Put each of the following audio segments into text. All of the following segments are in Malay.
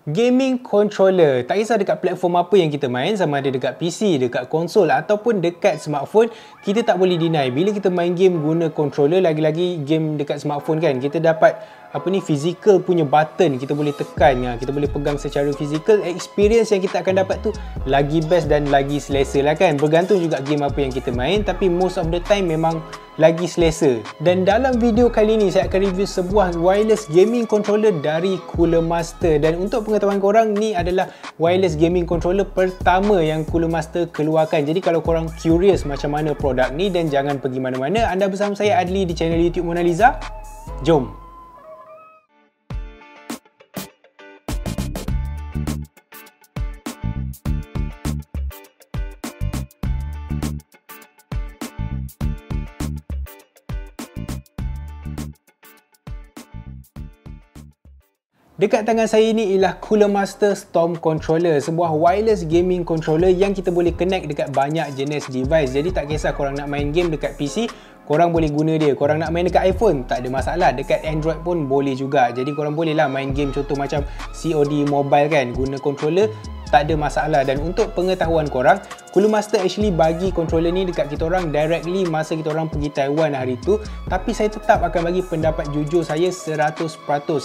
Gaming controller, tak kisah dekat platform apa yang kita main, sama ada dekat PC, dekat konsol ataupun dekat smartphone, kita tak boleh deny bila kita main game guna controller, lagi-lagi game dekat smartphone kan, kita dapat physical punya button, kita boleh tekan, kita boleh pegang secara fizikal. Experience yang kita akan dapat tu lagi best dan lagi selesa lah kan. Bergantung juga game apa yang kita main, tapi most of the time memang lagi selesa. Dan dalam video kali ni saya akan review sebuah wireless gaming controller dari Cooler Master. Dan untuk pengetahuan korang, ni adalah wireless gaming controller pertama yang Cooler Master keluarkan. Jadi kalau korang curious macam mana produk ni, dan jangan pergi mana-mana, anda bersama saya Adli di channel YouTube Mona Lisa. Jom. Dekat tangan saya ni ialah Cooler Master Storm Controller, sebuah wireless gaming controller yang kita boleh connect dekat banyak jenis device. Jadi tak kisah korang nak main game dekat PC, korang boleh guna dia. Korang nak main dekat iPhone, tak ada masalah. Dekat Android pun boleh juga. Jadi korang boleh lah main game contoh macam COD Mobile kan, guna controller, tak ada masalah. Dan untuk pengetahuan korang, Cooler Master actually bagi controller ni dekat kita orang directly masa kita orang pergi Taiwan hari tu. Tapi saya tetap akan bagi pendapat jujur saya 100%.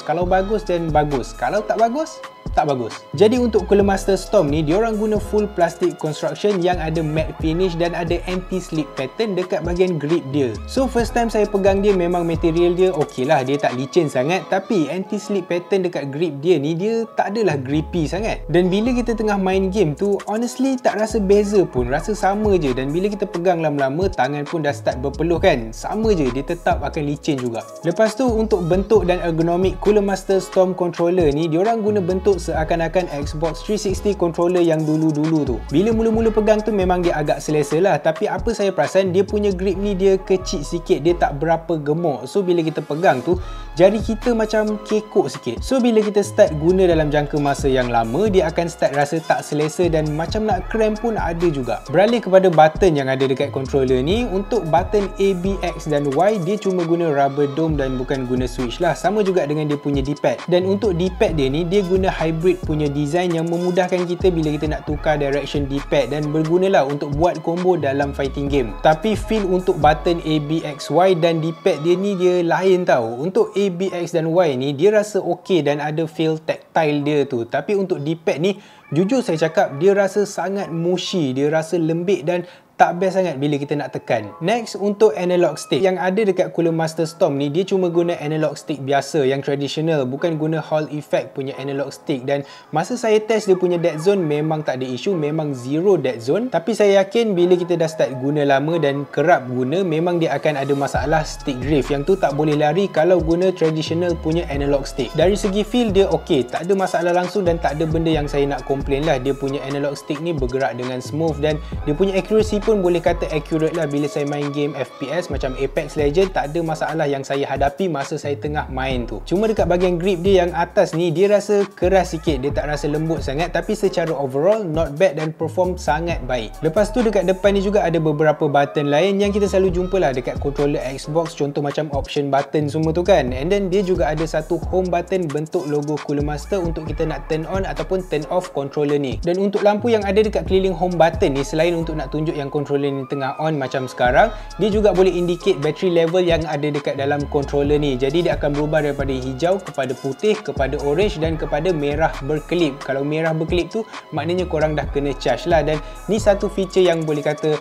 Kalau bagus dan bagus, kalau tak bagus, tak bagus. Jadi untuk Cooler Master Storm ni, diorang guna full plastic construction yang ada matte finish dan ada anti-slip pattern dekat bahagian grip dia. So first time saya pegang dia, memang material dia okey lah, dia tak licin sangat. Tapi anti-slip pattern dekat grip dia ni, dia tak adalah grippy sangat. Dan bila kita tengah main game tu, honestly tak rasa beza pun, rasa sama je. Dan bila kita pegang lama-lama, tangan pun dah start berpeluh kan, sama je, dia tetap akan licin juga. Lepas tu untuk bentuk dan ergonomik Cooler Master Storm Controller ni, diorang guna bentuk seakan-akan Xbox 360 controller yang dulu-dulu tu. Bila mula-mula pegang tu memang dia agak selesa lah, tapi apa saya perasan, dia punya grip ni dia kecil sikit, dia tak berapa gemuk. So bila kita pegang tu, jari kita macam kekok sikit. So bila kita start guna dalam jangka masa yang lama, dia akan start rasa tak selesa dan macam nak cramp pun ada juga. Beralih kepada button yang ada dekat controller ni, untuk button A, B, X dan Y, dia cuma guna rubber dome dan bukan guna switch lah. Sama juga dengan dia punya D-pad. Dan untuk D-pad dia ni, dia guna hybrid punya design yang memudahkan kita bila kita nak tukar direction D-pad dan bergunalah untuk buat combo dalam fighting game. Tapi feel untuk button A, B, X, Y dan D-pad dia ni dia lain tau. Untuk A, B, X dan Y ni dia rasa okey dan ada feel tactile dia tu. Tapi untuk D-pad ni, jujur saya cakap, dia rasa sangat mushy, dia rasa lembik dan tak best sangat bila kita nak tekan. Next, untuk analog stick yang ada dekat Cooler Master Storm ni, dia cuma guna analog stick biasa yang traditional, bukan guna Hall Effect punya analog stick. Dan masa saya test dia punya dead zone, memang tak ada isu, memang zero dead zone. Tapi saya yakin bila kita dah start guna lama dan kerap guna, memang dia akan ada masalah stick drift. Yang tu tak boleh lari kalau guna traditional punya analog stick. Dari segi feel dia okey, tak ada masalah langsung dan tak ada benda yang saya nak komplain lah. Dia punya analog stick ni bergerak dengan smooth dan dia punya accuracy pun boleh kata accurate lah. Bila saya main game FPS macam Apex Legends, tak ada masalah yang saya hadapi masa saya tengah main tu. Cuma dekat bahagian grip dia yang atas ni, dia rasa keras sikit, dia tak rasa lembut sangat. Tapi secara overall not bad dan perform sangat baik. Lepas tu dekat depan ni juga ada beberapa button lain yang kita selalu jumpa lah dekat controller Xbox, contoh macam option button semua tu kan. And then dia juga ada satu home button bentuk logo Cooler Master untuk kita nak turn on ataupun turn off controller ni. Dan untuk lampu yang ada dekat keliling home button ni, selain untuk nak tunjuk yang controller ni tengah on macam sekarang, dia juga boleh indicate battery level yang ada dekat dalam controller ni. Jadi dia akan berubah daripada hijau kepada putih, kepada orange dan kepada merah berkelip. Kalau merah berkelip tu maknanya korang dah kena charge lah. Dan ni satu feature yang boleh kata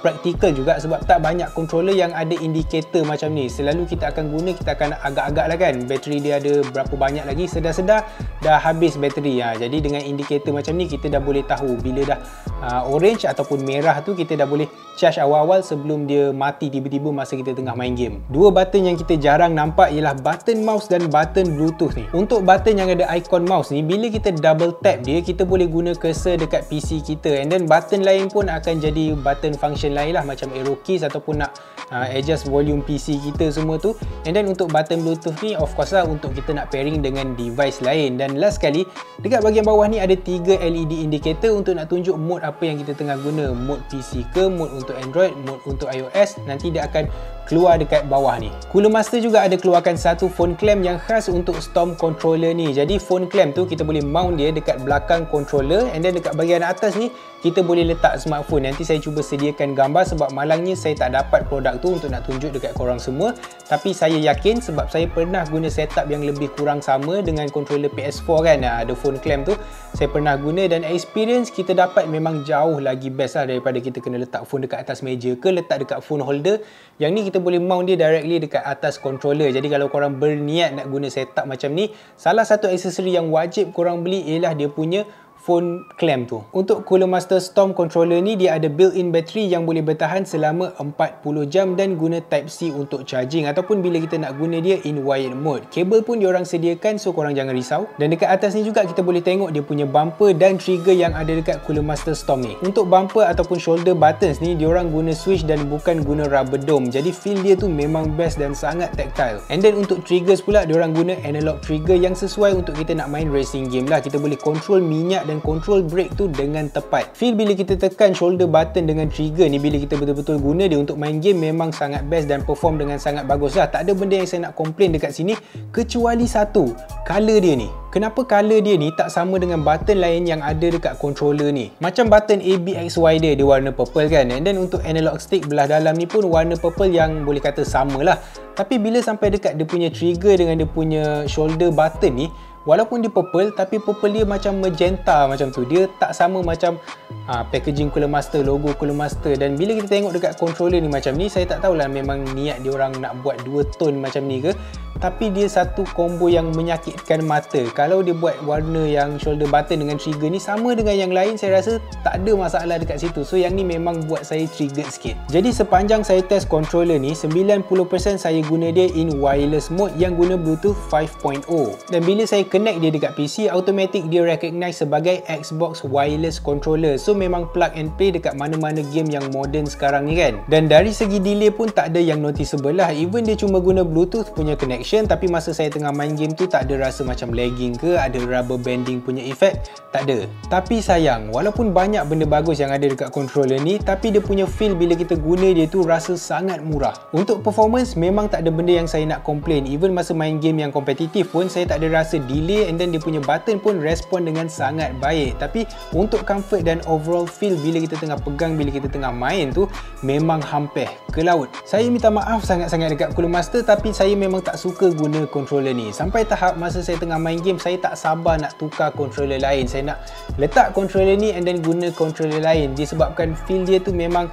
praktikal juga, sebab tak banyak controller yang ada indikator macam ni. Selalu kita akan guna, kita akan agak-agak lah kan, bateri dia ada berapa banyak lagi, sedar-sedar dah habis bateri. Jadi dengan indikator macam ni, kita dah boleh tahu bila dah orange ataupun merah tu, kita dah boleh charge awal-awal sebelum dia mati tiba-tiba masa kita tengah main game. Dua button yang kita jarang nampak ialah button mouse dan button Bluetooth ni. Untuk button yang ada icon mouse ni, bila kita double tap dia, kita boleh guna cursor dekat PC kita. And then button lain pun akan jadi button function lain lah, macam arrow keys ataupun nak adjust volume PC kita semua tu. And then untuk button Bluetooth ni, of course lah untuk kita nak pairing dengan device lain. Dan last sekali, dekat bahagian bawah ni ada 3 LED indicator untuk nak tunjuk mode apa yang kita tengah guna. Mode PC ke, mode untuk Android, mode untuk iOS. Nanti dia akan keluar dekat bawah ni. Cooler Master juga ada keluarkan satu phone clamp yang khas untuk Storm controller ni. Jadi phone clamp tu kita boleh mount dia dekat belakang controller, and then dekat bahagian atas ni kita boleh letak smartphone. Nanti saya cuba sediakan gambar sebab malangnya saya tak dapat produk tu untuk nak tunjuk dekat korang semua. Tapi saya yakin sebab saya pernah guna setup yang lebih kurang sama dengan controller PS4 kan, ada phone clamp tu. Saya pernah guna dan experience kita dapat memang jauh lagi best lah daripada kita kena letak phone dekat atas meja ke letak dekat phone holder. Yang ni kita boleh mount dia directly dekat atas controller. Jadi kalau korang berniat nak guna setup macam ni, salah satu aksesori yang wajib korang beli ialah dia punya phone clamp tu. Untuk Cooler Master Storm controller ni dia ada built-in battery yang boleh bertahan selama 40 jam dan guna Type-C untuk charging ataupun bila kita nak guna dia in wired mode. Kabel pun diorang sediakan, so korang jangan risau. Dan dekat atas ni juga kita boleh tengok dia punya bumper dan trigger yang ada dekat Cooler Master Storm ni. Untuk bumper ataupun shoulder buttons ni diorang guna switch dan bukan guna rubber dome. Jadi feel dia tu memang best dan sangat tactile. And then untuk triggers pula diorang guna analog trigger yang sesuai untuk kita nak main racing game lah. Kita boleh control minyak dan control brake tu dengan tepat. Feel bila kita tekan shoulder button dengan trigger ni, bila kita betul-betul guna dia untuk main game, memang sangat best dan perform dengan sangat bagus lah. Tak ada benda yang saya nak komplain dekat sini kecuali satu, color dia ni. Kenapa color dia ni tak sama dengan button lain yang ada dekat controller ni? Macam button A, B, X, Y dia warna purple kan, and then untuk analog stick belah dalam ni pun warna purple yang boleh kata sama lah. Tapi bila sampai dekat dia punya trigger dengan dia punya shoulder button ni, walaupun dia purple, tapi purple dia macam magenta macam tu. Dia tak sama macam packaging Cooler Master, logo Cooler Master. Dan bila kita tengok dekat controller ni macam ni, saya tak tahulah memang niat dia orang nak buat dua tone macam ni ke, tapi dia satu combo yang menyakitkan mata. Kalau dia buat warna yang shoulder button dengan trigger ni sama dengan yang lain, saya rasa tak ada masalah dekat situ. So yang ni memang buat saya triggered sikit. Jadi sepanjang saya test controller ni, 90% saya guna dia in wireless mode yang guna Bluetooth 5.0. Dan bila saya connect dia dekat PC, automatic dia recognize sebagai Xbox wireless controller. So memang plug and play dekat mana-mana game yang modern sekarang ni kan. Dan dari segi delay pun tak ada yang noticeable lah. Even dia cuma guna Bluetooth punya connection, tapi masa saya tengah main game tu tak ada rasa macam lagging ke, ada rubber banding punya effect, tak ada. Tapi sayang, walaupun banyak benda bagus yang ada dekat controller ni, tapi dia punya feel bila kita guna dia tu rasa sangat murah. Untuk performance memang tak ada benda yang saya nak complain. Even masa main game yang kompetitif pun saya tak ada rasa delay, and then dia punya button pun respon dengan sangat baik. Tapi untuk comfort dan overall feel bila kita tengah pegang, bila kita tengah main tu, memang hampir ke laut. Saya minta maaf sangat-sangat dekat Cooler Master, tapi saya memang tak suka guna controller ni. Sampai tahap masa saya tengah main game, saya tak sabar nak tukar controller lain. Saya nak letak controller ni and then guna controller lain, disebabkan feel dia tu memang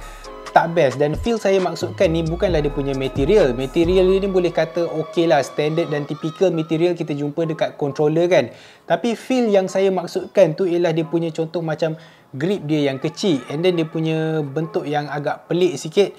tak best. Dan feel saya maksudkan ni bukanlah dia punya material. Material dia ni boleh kata okey lah, standard dan typical material kita jumpa dekat controller kan. Tapi feel yang saya maksudkan tu ialah dia punya contoh macam grip dia yang kecil, and then dia punya bentuk yang agak pelik sikit.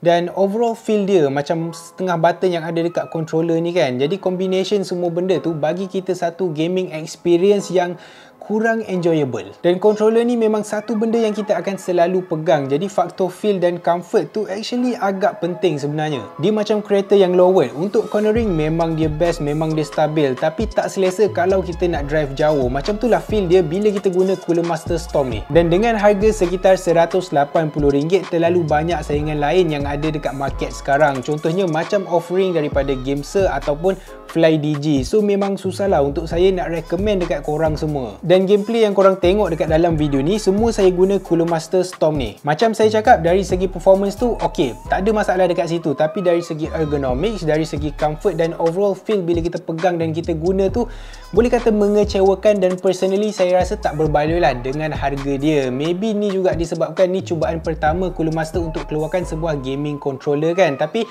Dan overall feel dia macam setengah button yang ada dekat controller ni kan. Jadi combination semua benda tu bagi kita satu gaming experience yang kurang enjoyable. Dan controller ni memang satu benda yang kita akan selalu pegang. Jadi faktor feel dan comfort tu actually agak penting sebenarnya. Dia macam kereta yang lowered. Untuk cornering memang dia best, memang dia stabil, tapi tak selesa kalau kita nak drive jauh. Macam tu lah feel dia bila kita guna Cooler Master Storm ni. Dan dengan harga sekitar RM180, terlalu banyak saingan lain yang ada dekat market sekarang. Contohnya macam offering daripada Gameser ataupun FlyDigi. So memang susah lah untuk saya nak recommend dekat korang semua. Dan gameplay yang korang tengok dekat dalam video ni, semua saya guna Cooler Master Storm ni. Macam saya cakap, dari segi performance tu okey, tak ada masalah dekat situ. Tapi dari segi ergonomics, dari segi comfort dan overall feel bila kita pegang dan kita guna tu, boleh kata mengecewakan. Dan personally saya rasa tak berbaloi lah dengan harga dia. Maybe ni juga disebabkan ni cubaan pertama Cooler Master untuk keluarkan sebuah gaming controller kan. Tapi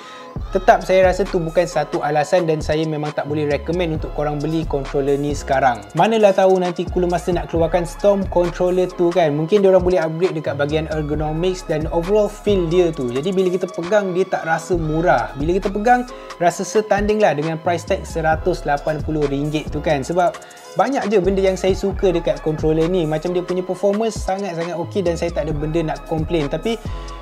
tetap saya rasa tu bukan satu alasan, dan saya memang tak boleh recommend untuk korang beli controller ni sekarang. Manalah tahu nanti Cooler Master nak keluarkan Storm controller tu kan, mungkin diorang boleh upgrade dekat bahagian ergonomics dan overall feel dia tu. Jadi bila kita pegang, dia tak rasa murah. Bila kita pegang, rasa setanding lah dengan price tag RM180 tu kan. Sebab banyak je benda yang saya suka dekat controller ni. Macam dia punya performance sangat-sangat okey dan saya tak ada benda nak complain. Tapi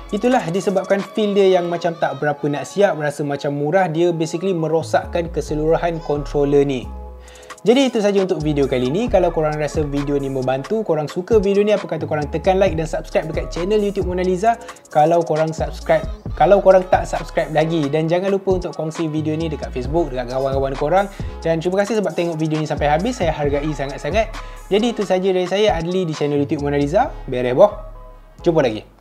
itulah disebabkan feel dia yang macam tak berapa nak siap, rasa macam murah. Dia basically merosakkan keseluruhan controller ni. Jadi itu saja untuk video kali ni. Kalau korang rasa video ni membantu, korang suka video ni, apa kata korang tekan like dan subscribe dekat channel YouTube Mona Lisa kalau korang tak subscribe lagi. Dan jangan lupa untuk kongsi video ni dekat Facebook, dekat kawan-kawan korang. Dan terima kasih sebab tengok video ni sampai habis. Saya hargai sangat-sangat. Jadi itu saja dari saya, Adli, di channel YouTube Mona Lisa. Beres boh. Jumpa lagi.